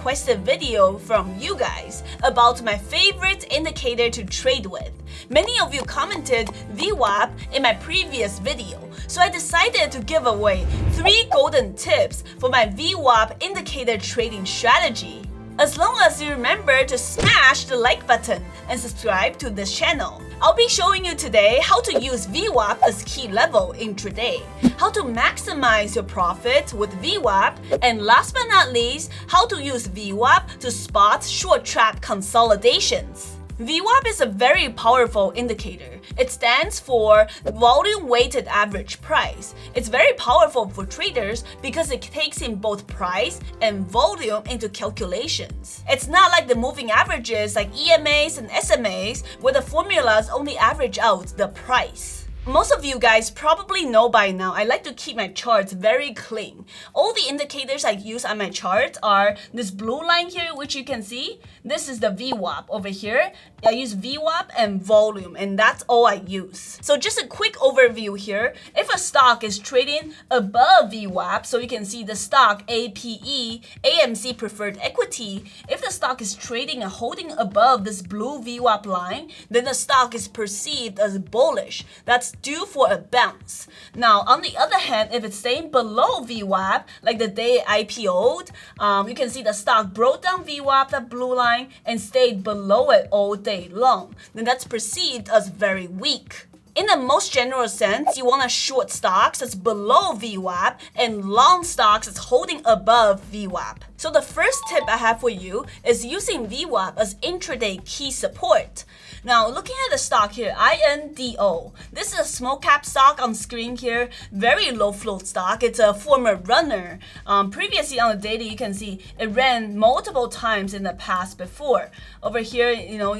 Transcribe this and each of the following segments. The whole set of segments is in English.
requested video from you guys about my favorite indicator to trade with. Many of you commented VWAP in my previous video, so I decided to give away 3 golden tips for my VWAP indicator trading strategy. As long as you remember to smash the like button and subscribe to this channel. I'll be showing you today how to use VWAP as key level intraday, how to maximize your profit with VWAP, and last but not least, how to use VWAP to spot short trap consolidations. VWAP is a very powerful indicator. It stands for volume weighted average price. It's very powerful for traders because it takes in both price and volume into calculations. It's not like the moving averages like EMAs and SMAs where the formulas only average out the price. Most of you guys probably know by now I like to keep my charts very clean. All the indicators I use on my chart are this blue line here, which you can see. This is the VWAP over here. I use VWAP and volume, and that's all I use. So just a quick overview here. If a stock is trading above VWAP, so you can see the stock APE, AMC Preferred Equity, if the stock is trading and holding above this blue VWAP line, then the stock is perceived as bullish. That's due for a bounce. Now, on the other hand, if it's staying below VWAP, like the day IPO'd, you can see the stock broke down VWAP, that blue line, and stayed below it all day long. Then that's perceived as very weak. In the most general sense, you want to short stocks that's below VWAP and long stocks that's holding above VWAP. So the first tip I have for you is using VWAP as intraday key support. Now, looking at the stock here, INDO. This is a small cap stock on screen here, very low float stock. It's a former runner. Previously on the daily, you can see it ran multiple times in the past before. Over here,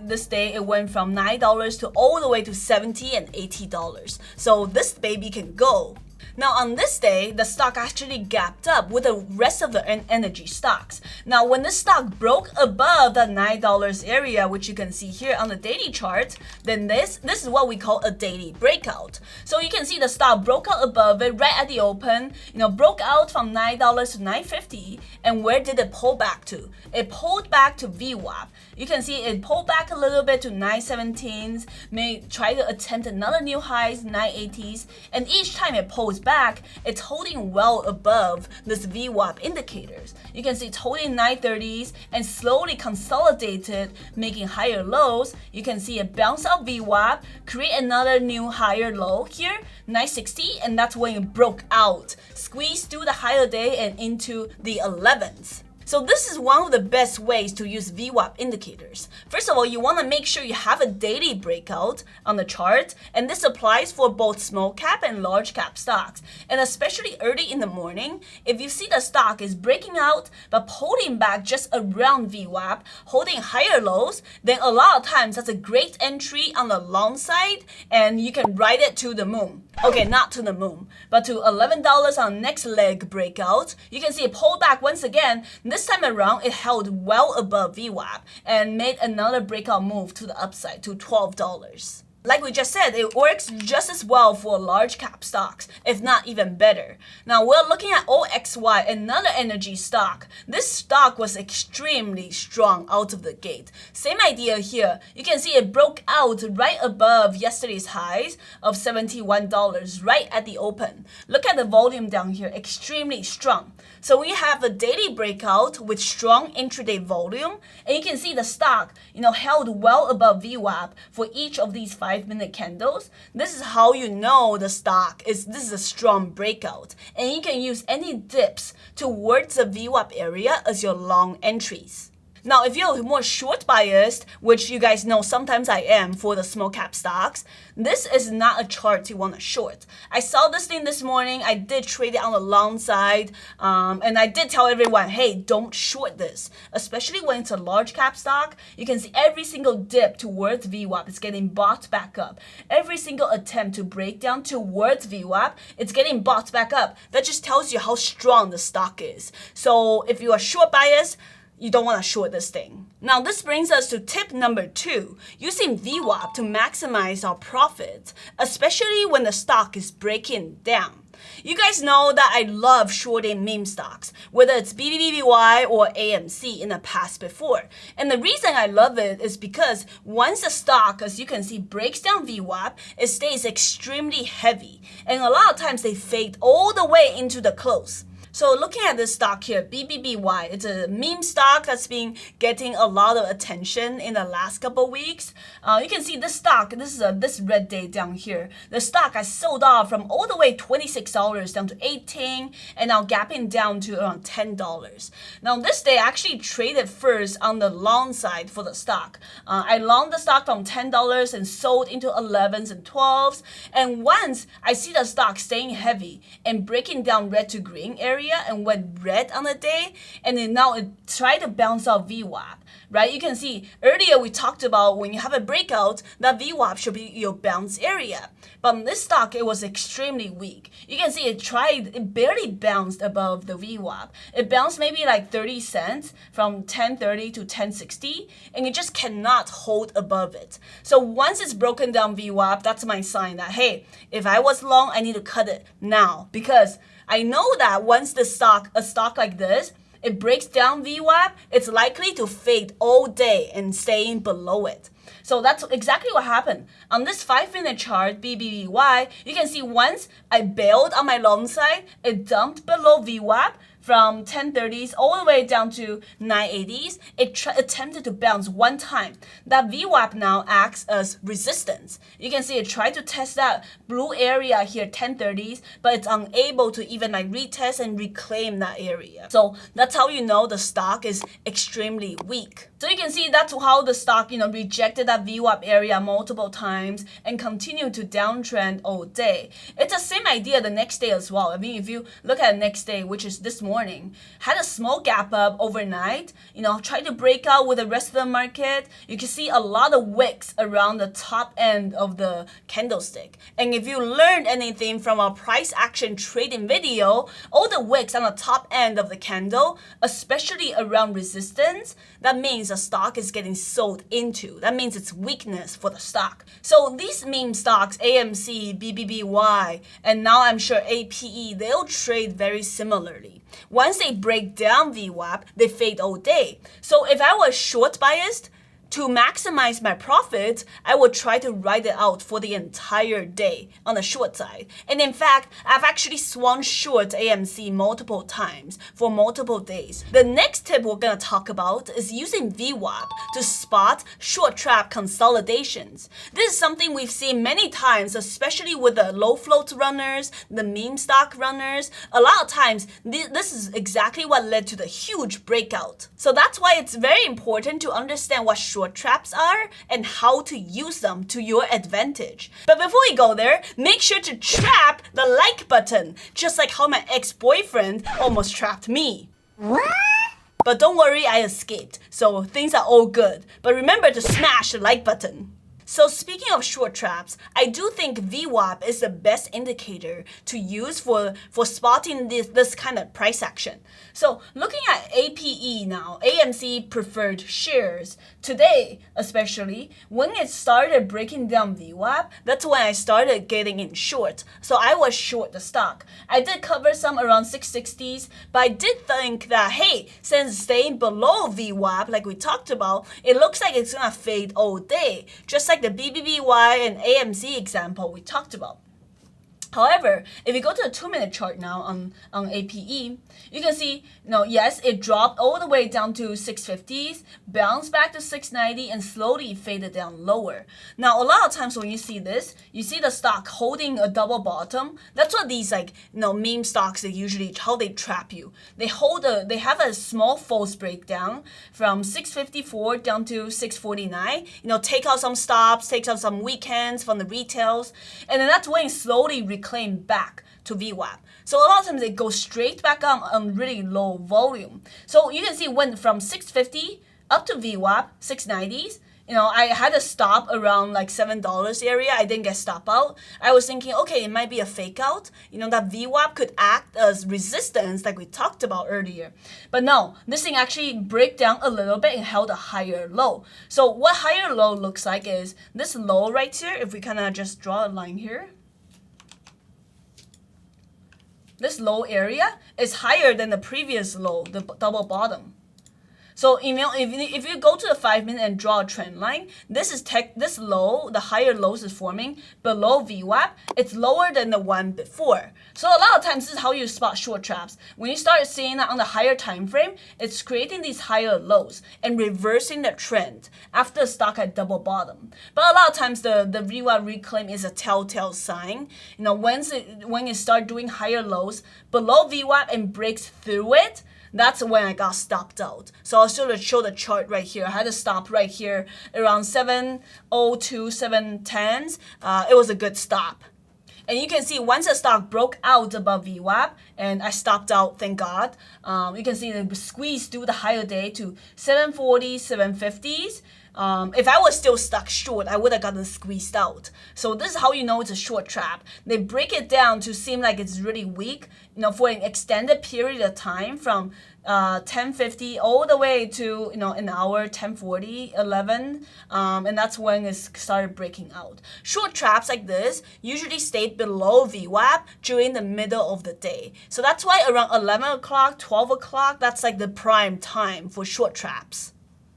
this day it went from $9 to all the way to $70 and $80. So this baby can go. Now on this day, the stock actually gapped up with the rest of the energy stocks. Now when this stock broke above the $9 area, which you can see here on the daily chart, then this is what we call a daily breakout. So you can see the stock broke out above it right at the open, broke out from $9 to $9.50, and where did it pull back to? It pulled back to VWAP. You can see it pulled back a little bit to 917s, may try to attempt another new highs, 980s, and each time it pulls back, it's holding well above this VWAP indicators. You can see it's holding 930s and slowly consolidated, making higher lows. You can see it bounce out VWAP, create another new higher low here, 960, and that's when it broke out, squeezed through the higher day and into the 11s. So this is one of the best ways to use VWAP indicators. First of all, you want to make sure you have a daily breakout on the chart, and this applies for both small cap and large cap stocks. And especially early in the morning, if you see the stock is breaking out but holding back just around VWAP, holding higher lows, then a lot of times that's a great entry on the long side, and you can ride it to the moon. Okay, not to the moon, but to $11 on next leg breakout. You can see it pulled back once again. This time around, it held well above VWAP and made another breakout move to the upside to $12. Like we just said, it works just as well for large cap stocks, if not even better. Now we're looking at OXY, another energy stock. This stock was extremely strong out of the gate. Same idea here. You can see it broke out right above yesterday's highs of $71 right at the open. Look at the volume down here, extremely strong. So we have a daily breakout with strong intraday volume, and you can see the stock, held well above VWAP for each of these 5-minute candles. This is how you know the stock this is a strong breakout, and you can use any dips towards the VWAP area as your long entries. Now, if you're more short biased, which you guys know sometimes I am for the small cap stocks, this is not a chart you want to short. I saw this thing this morning. I did trade it on the long side, and I did tell everyone, hey, don't short this, especially when it's a large cap stock. You can see every single dip towards VWAP is getting bought back up. Every single attempt to break down towards VWAP, it's getting bought back up. That just tells you how strong the stock is. So if you are short biased, you don't want to short this thing. Now this brings us to tip number 2, using VWAP to maximize our profit, especially when the stock is breaking down. You guys know that I love shorting meme stocks, whether it's VWAP or AMC in the past before. And the reason I love it is because once the stock, as you can see, breaks down VWAP, it stays extremely heavy. And a lot of times they fade all the way into the close. So looking at this stock here, VWAP, it's a meme stock that's been getting a lot of attention in the last couple of weeks. You can see this stock, this red day down here. The stock I sold off from all the way $26 down to $18 and now gapping down to around $10. Now this day I actually traded first on the long side for the stock. I longed the stock from $10 and sold into 11s and 12s. And once I see the stock staying heavy and breaking down red to green area, and went red on the day, and then now it tried to bounce out VWAP, right? You can see earlier we talked about when you have a breakout, that VWAP should be your bounce area. But in this stock, it was extremely weak. You can see it barely bounced above the VWAP. It bounced maybe like 30 cents from 10.30 to 10.60, and it just cannot hold above it. So once it's broken down VWAP, that's my sign that, hey, if I was long, I need to cut it now, because I know that once a stock like this, it breaks down VWAP, it's likely to fade all day and staying below it. So that's exactly what happened. On this 5-minute chart, BBBY, you can see once I bailed on my long side, it dumped below VWAP from 1030s all the way down to 980s. It attempted to bounce one time. That VWAP now acts as resistance. You can see it tried to test that blue area here, 1030s, but it's unable to even like retest and reclaim that area. So that's how you know the stock is extremely weak. So you can see that's how the stock, rejected that VWAP area multiple times and continued to downtrend all day. It's the same idea the next day as well. I mean, if you look at the next day, which is this morning, had a small gap up overnight, tried to break out with the rest of the market. You can see a lot of wicks around the top end of the candlestick. And if you learned anything from our price action trading video, all the wicks on the top end of the candle, especially around resistance, that means the stock is getting sold into. That means it's weakness for the stock. So these meme stocks, AMC, BBBY, and now I'm sure APE, they'll trade very similarly. Once they break down VWAP, they fade all day. So if I was short biased, to maximize my profits, I would try to ride it out for the entire day on the short side. And in fact, I've actually swung short AMC multiple times for multiple days. The next tip we're gonna talk about is using VWAP to spot short trap consolidations. This is something we've seen many times, especially with the low float runners, the meme stock runners. A lot of times, this is exactly what led to the huge breakout. So that's why it's very important to understand what short traps are and how to use them to your advantage. But before we go there, make sure to trap the like button, just like how my ex-boyfriend almost trapped me. What? But don't worry, I escaped, so things are all good. But remember to smash the like button. So speaking of short traps, I do think VWAP is the best indicator to use for spotting this kind of price action. So looking at APE now, AMC preferred shares, today especially, when it started breaking down VWAP, that's when I started getting in short. So I was short the stock. I did cover some around 660s, but I did think that, hey, since staying below VWAP, like we talked about, it looks like it's gonna fade all day, just like the BBBY and AMC example we talked about. However, if you go to the 2-minute chart now on APE, you can see, yes, it dropped all the way down to 650s, bounced back to 690, and slowly faded down lower. Now, a lot of times when you see this, you see the stock holding a double bottom. That's what these meme stocks, they usually, how they trap you. They have a small false breakdown from 654 down to 649. Take out some stops, take out some weekends from the retails, and then that's when it slowly reclaim back to VWAP. So a lot of times they go straight back on really low volume. So you can see went from 650 up to VWAP, 690s. I had a stop around like $7 area. I didn't get stop out. I was thinking, okay, it might be a fake out. That VWAP could act as resistance like we talked about earlier. But no, this thing actually break down a little bit and held a higher low. So what higher low looks like is this low right here. If we kind of just draw a line here. this low area is higher than the previous low, the double bottom. So if you go to the 5 minute and draw a trend line, this low, the higher lows is forming below VWAP. It's lower than the one before. So a lot of times this is how you spot short traps. When you start seeing that on the higher time frame, it's creating these higher lows and reversing the trend after the stock had double bottom. But a lot of times the VWAP reclaim is a telltale sign. When it start doing higher lows below VWAP and breaks through it, that's when I got stopped out. So I'll show the chart right here. I had to stop right here around 7:02, 7:10. It was a good stop. And you can see once the stock broke out above VWAP and I stopped out, thank God, you can see the squeeze through the higher day to 740, 750s. If I was still stuck short, I would have gotten squeezed out. So this is how you know it's a short trap. They break it down to seem like it's really weak, for an extended period of time from 10:50 all the way to an hour, 10:40, 11, and that's when it started breaking out. Short traps like this usually stay below VWAP during the middle of the day. So that's why around 11 o'clock, 12 o'clock, that's like the prime time for short traps.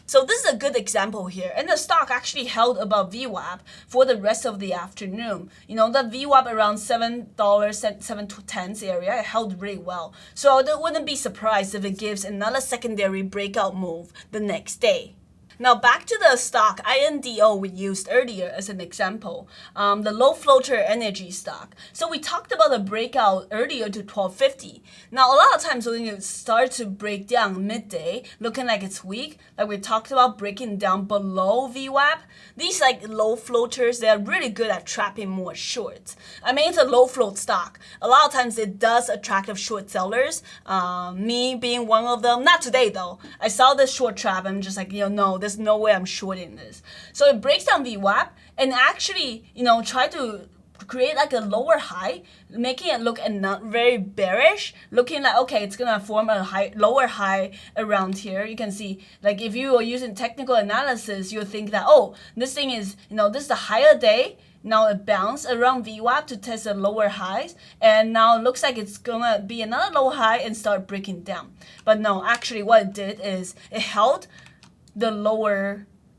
So this is a good example here, and the stock actually held above VWAP for the rest of the afternoon. The VWAP around $7, $7.10 area, it held really well. So I wouldn't be surprised if it gives another secondary breakout move the next day. Now back to the stock INDO we used earlier as an example, the low floater energy stock. So we talked about the breakout earlier to 1250. Now a lot of times when it starts to break down midday, looking like it's weak, like we talked about breaking down below VWAP, these like low floaters, they are really good at trapping more shorts. It's a low float stock. A lot of times it does attract short sellers, me being one of them. Not today though. I saw this short trap, I'm just like, no, there's no way I'm shorting this. So it breaks down VWAP and actually, try to create like a lower high, making it look not very bearish, looking like, okay, it's gonna form a lower high around here. You can see, like if you are using technical analysis, you'll think that, oh, this thing is, this is the higher day. Now it bounced around VWAP to test the lower highs, and now it looks like it's gonna be another low high and start breaking down. But no, actually what it did is it held the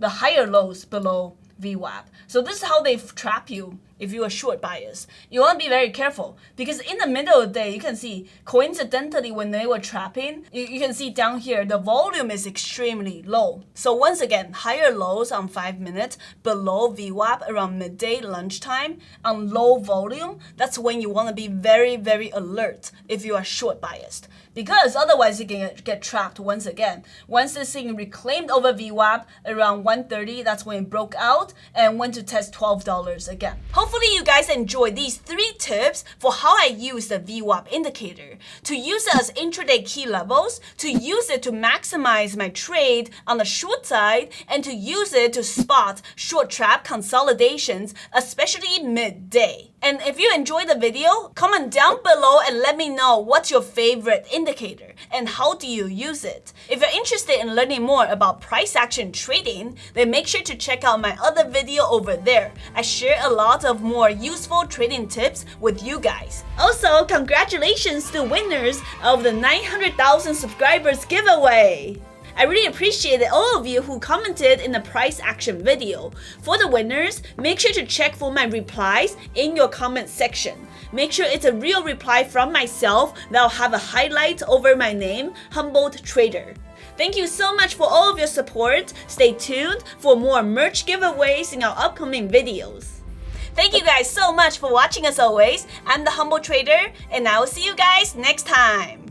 higher lows below VWAP. So this is how they trap you if you are short bias. You want to be very careful because in the middle of the day, you can see coincidentally when they were trapping, you can see down here, the volume is extremely low. So once again, higher lows on 5 minutes below VWAP around midday, lunchtime on low volume. That's when you want to be very, very alert if you are short biased. Because otherwise you can get trapped once again. Once this thing reclaimed over VWAP around 1:30, that's when it broke out and went to test $12 again. Hopefully you guys enjoyed these 3 tips for how I use the VWAP indicator. To use it as intraday key levels, to use it to maximize my trade on the short side, and to use it to spot short trap consolidations, especially midday. And if you enjoyed the video, comment down below and let me know what's your favorite indicator and how do you use it. If you're interested in learning more about price action trading, then make sure to check out my other video over there. I share a lot of more useful trading tips with you guys. Also, congratulations to winners of the 900,000 subscribers giveaway. I really appreciate all of you who commented in the price action video. For the winners, make sure to check for my replies in your comment section. Make sure it's a real reply from myself that'll have a highlight over my name, Humbled Trader. Thank you so much for all of your support. Stay tuned for more merch giveaways in our upcoming videos. Thank you guys so much for watching as always. I'm the Humble Trader, and I will see you guys next time.